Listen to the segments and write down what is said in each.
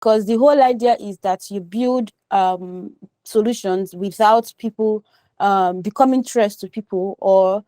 because the whole idea is that you build solutions without people becoming threats to people or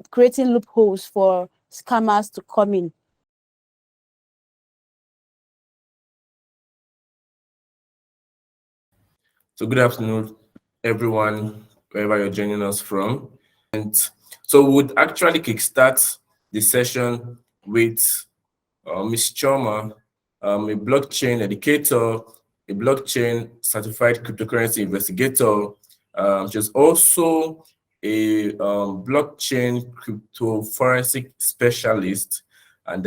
creating loopholes for scammers to come in. So good afternoon, everyone, wherever you're joining us from. And so we would actually kickstart the session with Ms. Chioma, a blockchain educator, a blockchain certified cryptocurrency investigator. She's also a blockchain crypto forensic specialist, and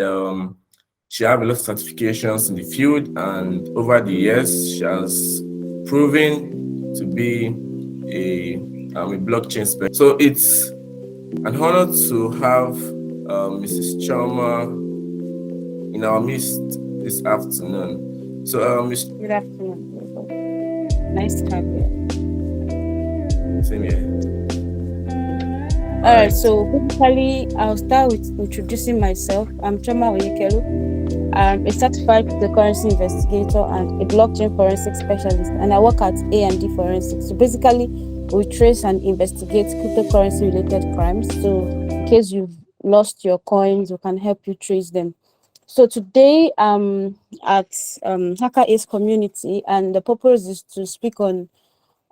she has a lot of certifications in the field. And over the years, she has proven to be a blockchain specialist. So it's an honor to have Mrs. Chioma in our midst this afternoon. So, Good afternoon. Nice to have you. Same here. All right, so basically, I'll start with introducing myself. I'm Chioma Onyekelu. I'm a certified cryptocurrency investigator and a blockchain forensics specialist, and I work at A&D Forensics. So basically, we trace and investigate cryptocurrency-related crimes. So in case you've lost your coins, we can help you trace them. So today I'm at Hacker Ace community, and the purpose is to speak on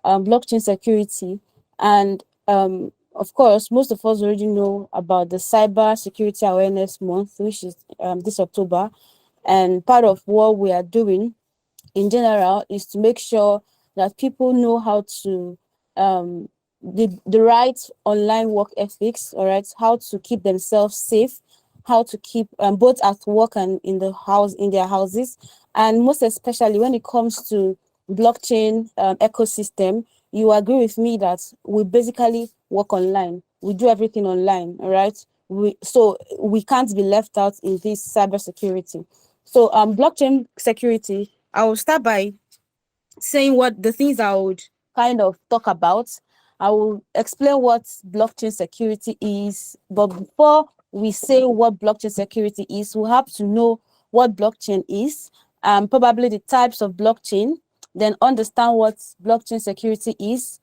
blockchain security. And of course, most of us already know about the Cyber Security Awareness Month, which is this October. And part of what we are doing in general is to make sure that people know how to the right online work ethics, all right, how to keep themselves safe, how to keep both at work and in their houses, and most especially when it comes to blockchain ecosystem. You agree with me that we basically work online, we do everything online, all right? So we can't be left out in this cybersecurity. So blockchain security, I will start by saying what the things I would kind of talk about. I will explain what blockchain security is. But before we say what blockchain security is, we have to know what blockchain is, probably the types of blockchain, then understand what blockchain security is,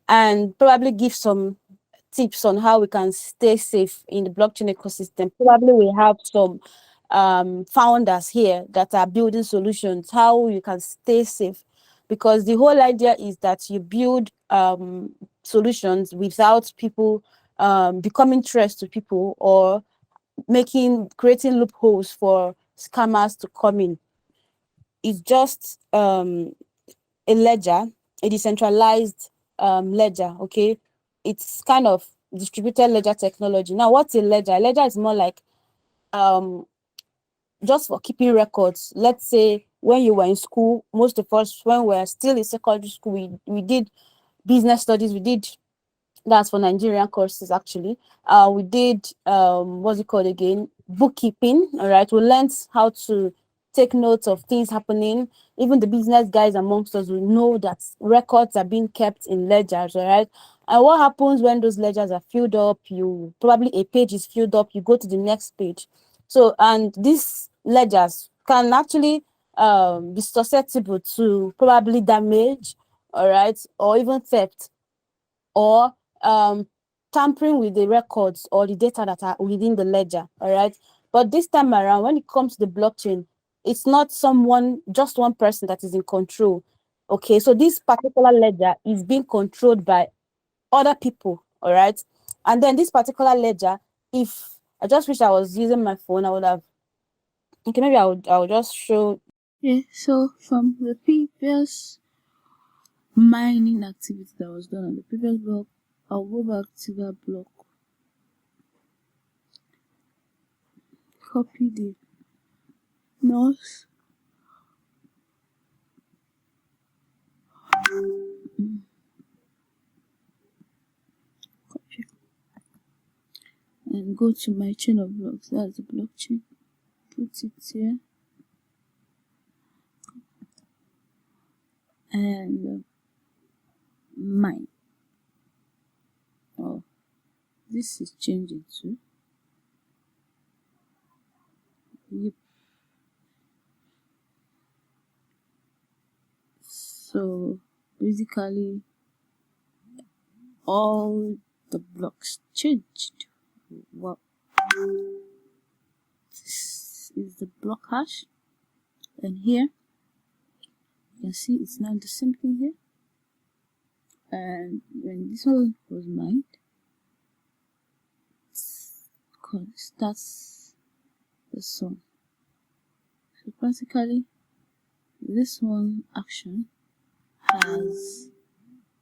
and probably give some tips on how we can stay safe in the blockchain ecosystem. Probably we have some founders here that are building solutions, how you can stay safe, because the whole idea is that you build solutions without people becoming threats to people or creating loopholes for scammers to come in. It's just a ledger, a decentralized ledger, okay? It's kind of distributed ledger technology. Now, what's a ledger? A ledger is more like just for keeping records. Let's say when you were in school, most of us, when we were still in secondary school, we did business studies, that's for Nigerian courses actually. We did what's it called again? Bookkeeping. All right. We learned how to take notes of things happening. Even the business guys amongst us will know that records are being kept in ledgers. All right. And what happens when those ledgers are filled up? A page is filled up, you go to the next page. So, and these ledgers can actually be susceptible to probably damage, all right, or even theft, or tampering with the records or the data that are within the ledger, all right? But this time around, when it comes to the blockchain, it's not just one person that is in control. Okay, so this particular ledger is being controlled by other people, all right? And then this particular ledger, if I just wish I was using my phone, I would have, okay, maybe I would just show. Yeah, so from the previous mining activity that was done on the previous block, I'll go back to that block, copy the NOS, copy, and go to my chain of blocks. That's the blockchain. Put it here, and mine. Oh, this is changing too. Yep. So basically, all the blocks changed. Well, this is the block hash, and here you can see it's not the same thing here. And when this one was mined, that's this one. So practically, this one action has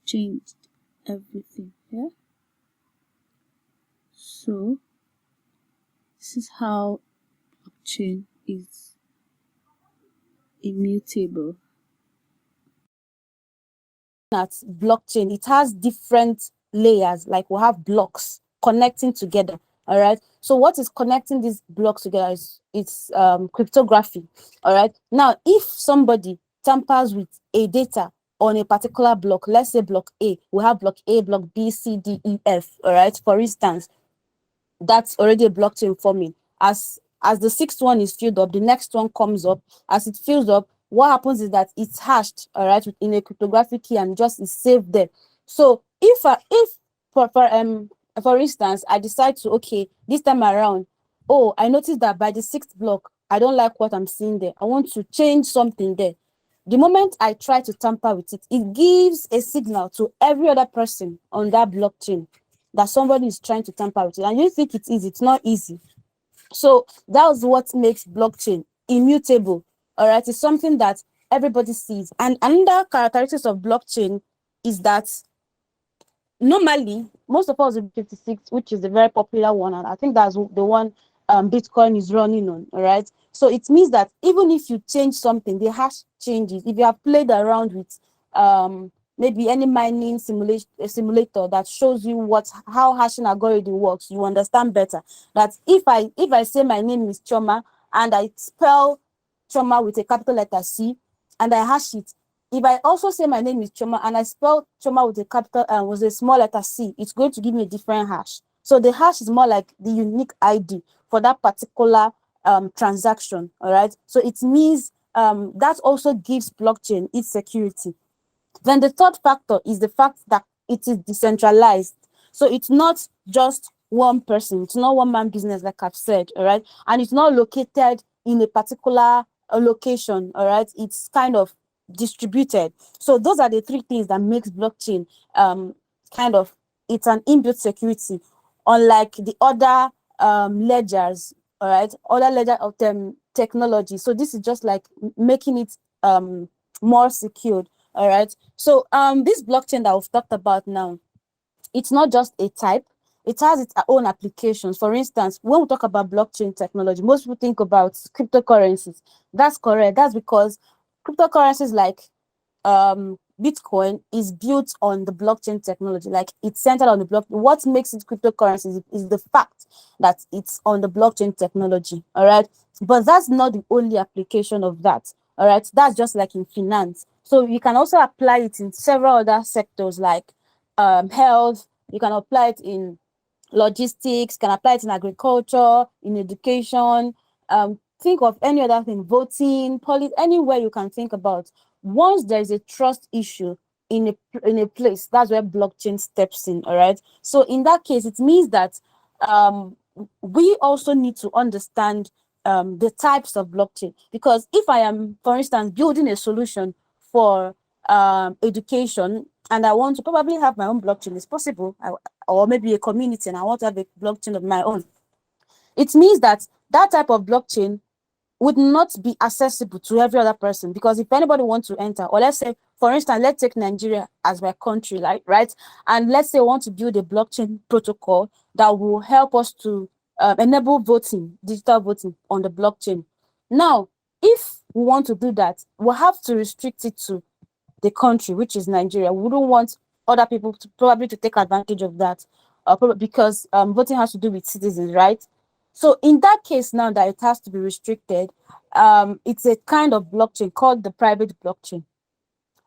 changed everything here. So this is how blockchain is immutable. At blockchain, it has different layers, like we have blocks connecting together. All right, so what is connecting these blocks together is it's cryptography. All right, now if somebody tampers with a data on a particular block, let's say block A, we have block A, block B, C, D, E, F. All right, for instance, that's already a blockchain forming. As the sixth one is filled up, the next one comes up. As it fills up, what happens is that it's hashed, all right, in a cryptographic key and just is saved there. So if for instance, I decide to, okay, this time around, oh, I noticed that by the sixth block, I don't like what I'm seeing there. I want to change something there. The moment I try to tamper with it, it gives a signal to every other person on that blockchain that somebody is trying to tamper with it. And you think it's easy. It's not easy. So that's what makes blockchain immutable. All right, it's something that everybody sees. And another characteristics of blockchain is that normally most of us will 56, which is a very popular one, and I think that's the one Bitcoin is running on. All right, so it means that even if you change something, the hash changes. If you have played around with maybe any mining simulator that shows you how hashing algorithm works, you understand better that if I say my name is Chioma and I spell Chioma with a capital letter C and I hash it, if I also say my name is Chioma and I spell Chioma with a capital with a small letter C, it's going to give me a different hash. So the hash is more like the unique ID for that particular transaction. All right, so it means that also gives blockchain its security. Then the third factor is the fact that it is decentralized. So it's not just one person, it's not one man business, like I've said, all right? And it's not located in a particular location, all right? It's kind of distributed. So those are the three things that makes blockchain it's an inbuilt security, unlike the other ledgers, all right? Other ledger of technology. So this is just like making it more secured. All right. So this blockchain that we've talked about now, it's not just a type, it has its own applications. For instance, when we talk about blockchain technology, most people think about cryptocurrencies. That's correct. That's because cryptocurrencies like Bitcoin is built on the blockchain technology, like it's centered on the block. What makes it cryptocurrency is the fact that it's on the blockchain technology. All right, but that's not the only application of that. All right, that's just like in finance. So you can also apply it in several other sectors like health. You can apply it in logistics, can apply it in agriculture, in education. Think of any other thing, voting, anywhere you can think about. Once there is a trust issue in a place, that's where blockchain steps in. All right. So in that case, it means that we also need to understand the types of blockchain, because if I am, for instance, building a solution for education and I want to probably have my own blockchain, it's possible, or maybe a community and I want to have a blockchain of my own. It means that that type of blockchain would not be accessible to every other person, because if anybody wants to enter, or let's say, for instance, let's take Nigeria as my country, like, right? And let's say we want to build a blockchain protocol that will help us to enable voting, digital voting on the blockchain. Now, if we want to do that, we'll have to restrict it to the country, which is Nigeria. We wouldn't want other people to probably to take advantage of that, because voting has to do with citizens, right? So in that case, now that it has to be restricted, it's a kind of blockchain called the private blockchain,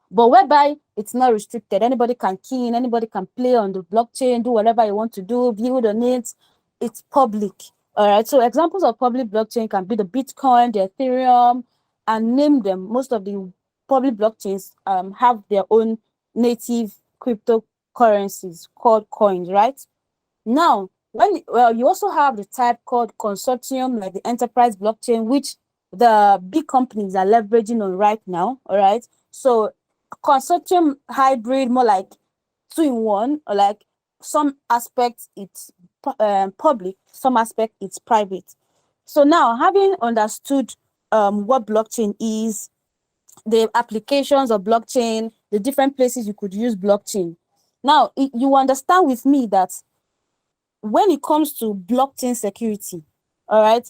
but whereby it's not restricted. Anybody can key in, anybody can play on the blockchain, do whatever you want to do, build on it. It's public. All right. So examples of public blockchain can be the Bitcoin, the Ethereum, and name them. Most of the public blockchains have their own native cryptocurrencies called coins, right? Now, you also have the type called consortium, like the enterprise blockchain, which the big companies are leveraging on right now. All right. So consortium hybrid, more like two in one, or like some aspects it's public, some aspect it's private. So now, having understood what blockchain is, the applications of blockchain, the different places you could use blockchain. Now, you understand with me that when it comes to blockchain security, all right,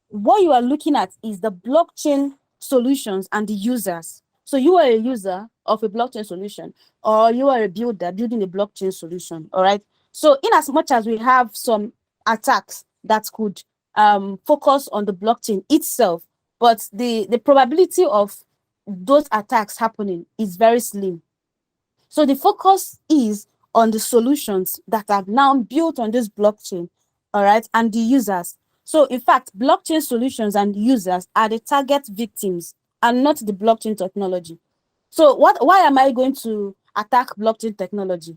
what you are looking at is the blockchain solutions and the users. So you are a user of a blockchain solution, or you are a builder building a blockchain solution, all right? So in as much as we have some attacks that could focus on the blockchain itself, but the probability of those attacks happening is very slim. So the focus is on the solutions that are now built on this blockchain, all right, and the users. So in fact, blockchain solutions and users are the target victims and not the blockchain technology. So why am I going to attack blockchain technology?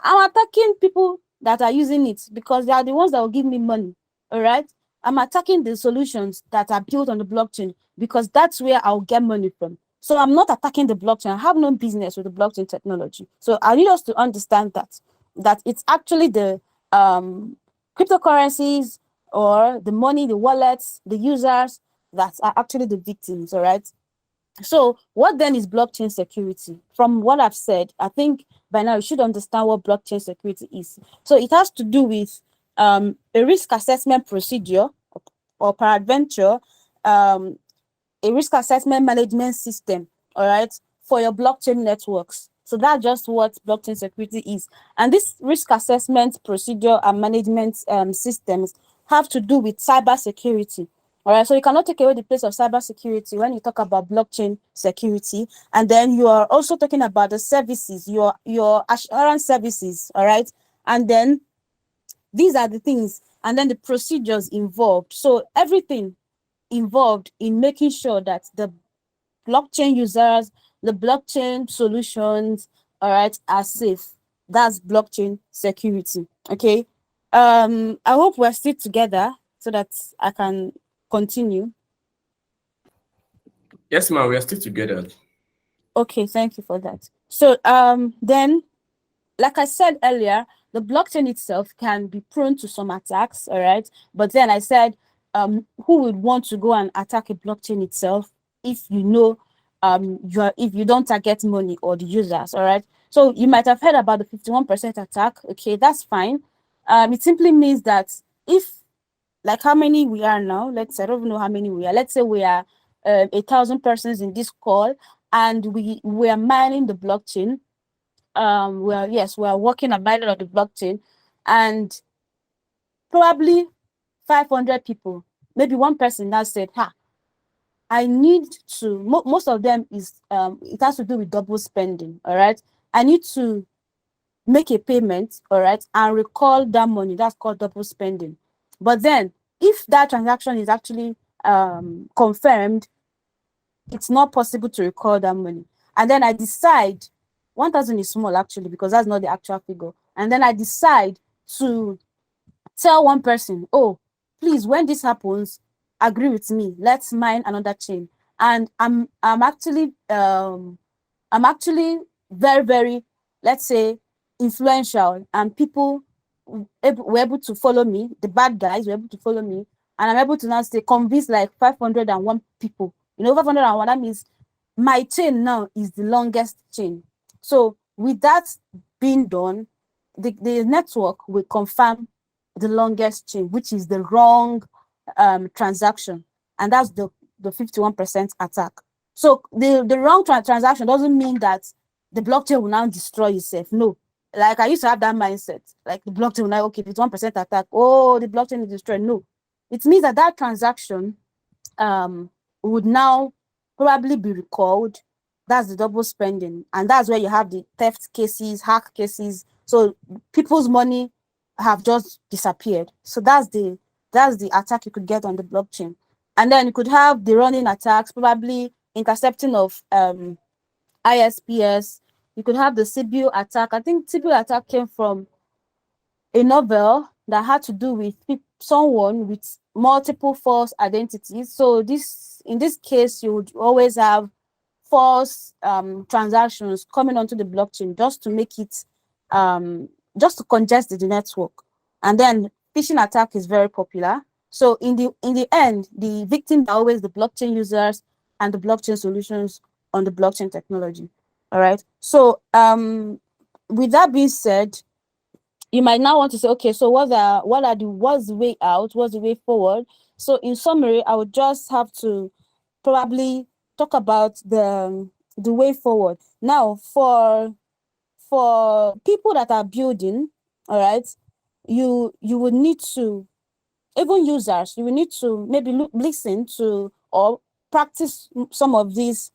I'm attacking people that are using it because they are the ones that will give me money. All right. I'm attacking the solutions that are built on the blockchain because that's where I'll get money from. So I'm not attacking the blockchain. I have no business with the blockchain technology. So I need us to understand that it's actually the cryptocurrencies or the money, the wallets, the users that are actually the victims. All right. So what then is blockchain security? From what I've said, I think by now you should understand what blockchain security is. So it has to do with a risk assessment procedure, or peradventure, a risk assessment management system, all right, for your blockchain networks. So that's just what blockchain security is. And this risk assessment procedure and management systems have to do with cyber security. All right, so you cannot take away the place of cybersecurity when you talk about blockchain security. And then you are also talking about the services, your assurance services, all right? And then these are the things, and then the procedures involved. So everything involved in making sure that the blockchain users, the blockchain solutions, all right, are safe. That's blockchain security. Okay. I hope we're still together so that I can continue. Yes, ma'am, we are still together. Okay, thank you for that. So then, like I said earlier, the blockchain itself can be prone to some attacks, all right? But then I said, who would want to go and attack a blockchain itself if you know if you don't target money or the users, all right? So you might have heard about the 51% attack. Okay, that's fine. It simply means that if, like, how many we are now, let's say, I don't know how many we are, let's say we are 1,000 persons in this call, and we are mining the blockchain. We are working on mining on the blockchain, and probably 500 people, maybe one person now said, I need to, most of them is it has to do with double spending, all right? I need to make a payment, all right, and recall that money. That's called double spending. But then if that transaction is actually confirmed, it's not possible to recall that money. And then I decide, 1,000 is small actually, because that's not the actual figure. And then I decide to tell one person, oh, please, when this happens, agree with me. Let's mine another chain. And I'm actually very, very, let's say, influential, and people were able to follow me. The bad guys were able to follow me, and I'm able to now say convince like 501 people. 501, that means my chain now is the longest chain. So with that being done, the network will confirm the longest chain, which is the wrong transaction, and that's the 51% attack. So the wrong transaction doesn't mean that the blockchain will now destroy itself. No. Like I used to have that mindset, like the blockchain will now, okay, 51% attack, oh, the blockchain is destroyed. No. It means that transaction would now probably be recalled. That's the double spending, and that's where you have the theft cases, hack cases. So people's money have just disappeared. So that's the attack you could get on the blockchain. And then you could have the running attacks, probably intercepting of ISPs. You could have the Sibyl attack. I think Sibyl attack came from a novel that had to do with someone with multiple false identities. So in this case, you would always have false transactions coming onto the blockchain just to make it just to congest the network. And then phishing attack is very popular. So in the end, the victims are always the blockchain users and the blockchain solutions on the blockchain technology. All right. So with that being said, you might now want to say, okay, so what's the way out? What's the way forward? So in summary, I would just have to probably talk about the way forward. Now, for people that are building, all right, you would need to, even users, you will need to maybe listen to or practice some of these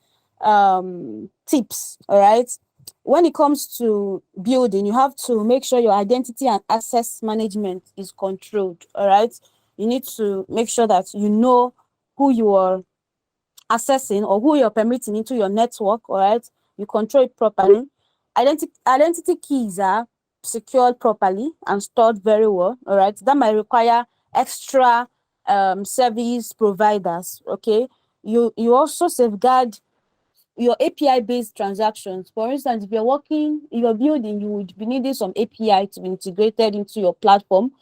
tips, all right? When it comes to building, you have to make sure your identity and access management is controlled, all right? You need to make sure that you know who you are accessing or who you're permitting into your network, all right? You control it properly. Identity keys are secured properly and stored very well, all right? That might require extra service providers, okay? You also safeguard your API-based transactions. For instance, if you're building, you would be needing some API to be integrated into your platform,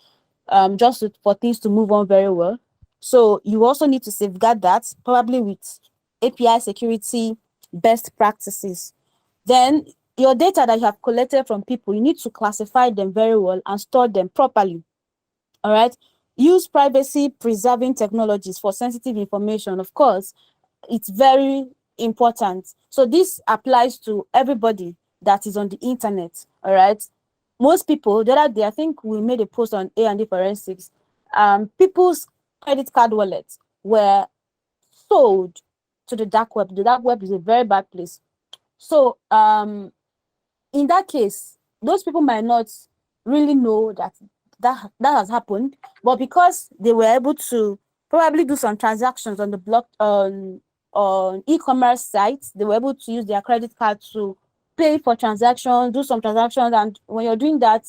just for things to move on very well. So you also need to safeguard that, probably with API security best practices. Then your data that you have collected from people, you need to classify them very well and store them properly. All right. Use privacy preserving technologies for sensitive information. Of course, it's very important. So this applies to everybody that is on the internet. All right. Most people, the other day, I think we made a post on A&D Forensics. People's credit card wallets were sold to the dark web. The dark web is a very bad place. So in that case, those people might not really know that has happened, but because they were able to probably do some transactions on the block on e-commerce sites, they were able to use their credit card to pay for transactions, do some transactions, and when you're doing that,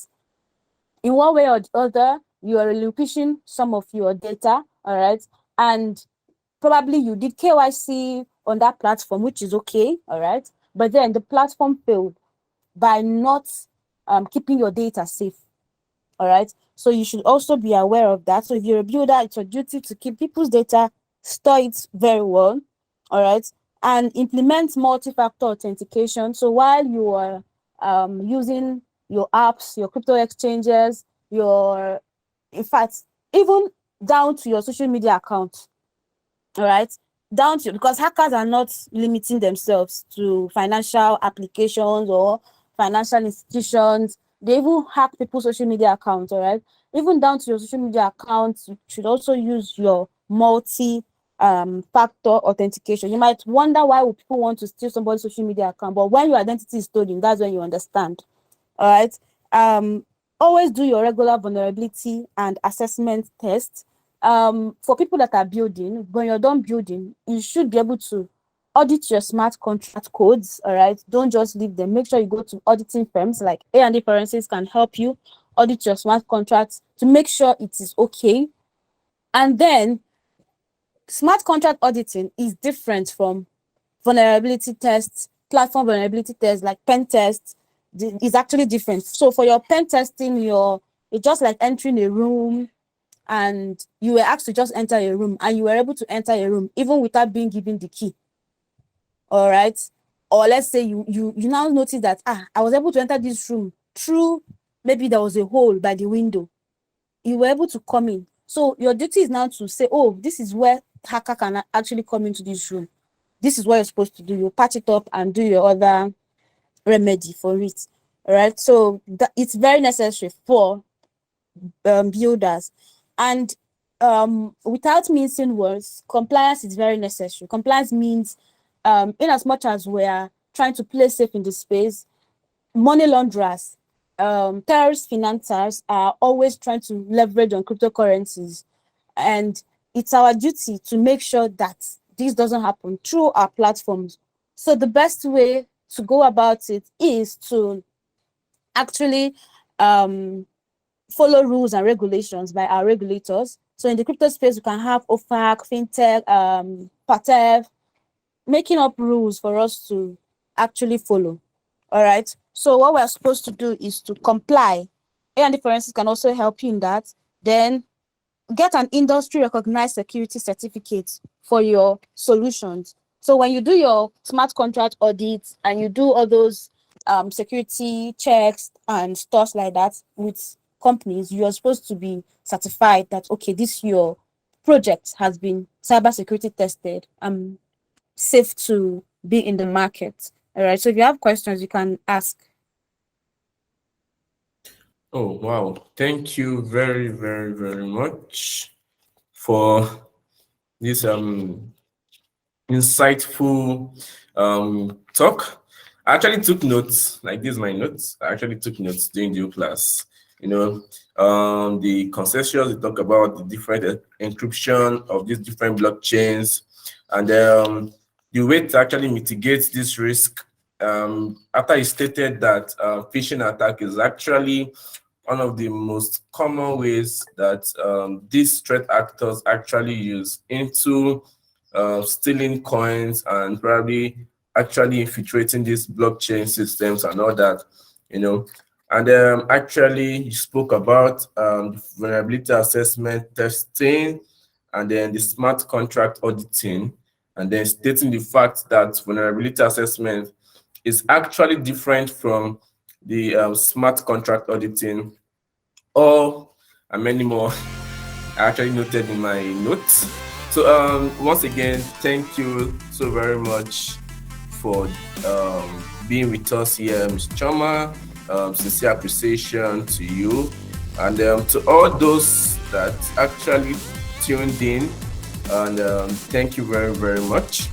in one way or the other, you are relinquishing some of your data, all right? And probably you did KYC on that platform, which is okay, all right? But then the platform failed by not keeping your data safe, all right? So you should also be aware of that. So if you're a builder, it's your duty to keep people's data, store it very well, all right? And implement multi-factor authentication. So while you are using your apps, your crypto exchanges, in fact, even down to your social media account, all right? Down to, because hackers are not limiting themselves to financial applications or financial institutions. They even hack people's social media accounts, all right? Even down to your social media accounts, you should also use your multi factor authentication. You might wonder why would people want to steal somebody's social media account, but when your identity is stolen, that's when you understand. All right. Always do your regular vulnerability and assessment tests. For people that are building, when you're done building, you should be able to audit your smart contract codes. All right. Don't just leave them. Make sure you go to auditing firms like A&D Forensics can help you audit your smart contracts to make sure it is okay. And then smart contract auditing is different from vulnerability tests, platform vulnerability tests like pen tests. Is actually different. So for your pen testing, it's just like entering a room and you were asked to just enter a room and you were able to enter a room even without being given the key. All right. Or let's say you now notice that I was able to enter this room through, maybe there was a hole by the window. You were able to come in. So your duty is now to say, oh, this is where hacker can actually come into this room. This is what you're supposed to do. You patch it up and do your other remedy for it. All right. So it's very necessary for builders. And without mincing words, compliance is very necessary. Compliance means, in as much as we are trying to play safe in the space, money launderers, terrorist financiers are always trying to leverage on cryptocurrencies. And it's our duty to make sure that this doesn't happen through our platforms. So the best way to go about it is to actually follow rules and regulations by our regulators. So in the crypto space, we can have OFAC, FinTech, PATEV, making up rules for us to actually follow. All right. So what we're supposed to do is to comply. A&D Forensics can also help you in that. Then get an industry recognized security certificate for your solutions. So when you do your smart contract audits and you do all those security checks and stuff like that with companies, you are supposed to be certified that, okay, this your project has been cybersecurity tested, safe to be in the market. All right. So if you have questions, you can ask. Oh, wow. Thank you very, very, very much for this insightful talk. I actually took notes, like this is my notes. I actually took notes during the class. You know, the consensus, we talk about the different encryption of these different blockchains, and the way to actually mitigate this risk. After he stated that phishing attack is actually one of the most common ways that these threat actors actually use into stealing coins and probably actually infiltrating these blockchain systems and all that, you know. And actually, you spoke about the vulnerability assessment testing and then the smart contract auditing, and then stating the fact that vulnerability assessment is actually different from the smart contract auditing, all and many more I actually noted in my notes. So once again, thank you so very much for being with us here, Ms. Chioma. Sincere appreciation to you, and to all those that actually tuned in, and thank you very, very much.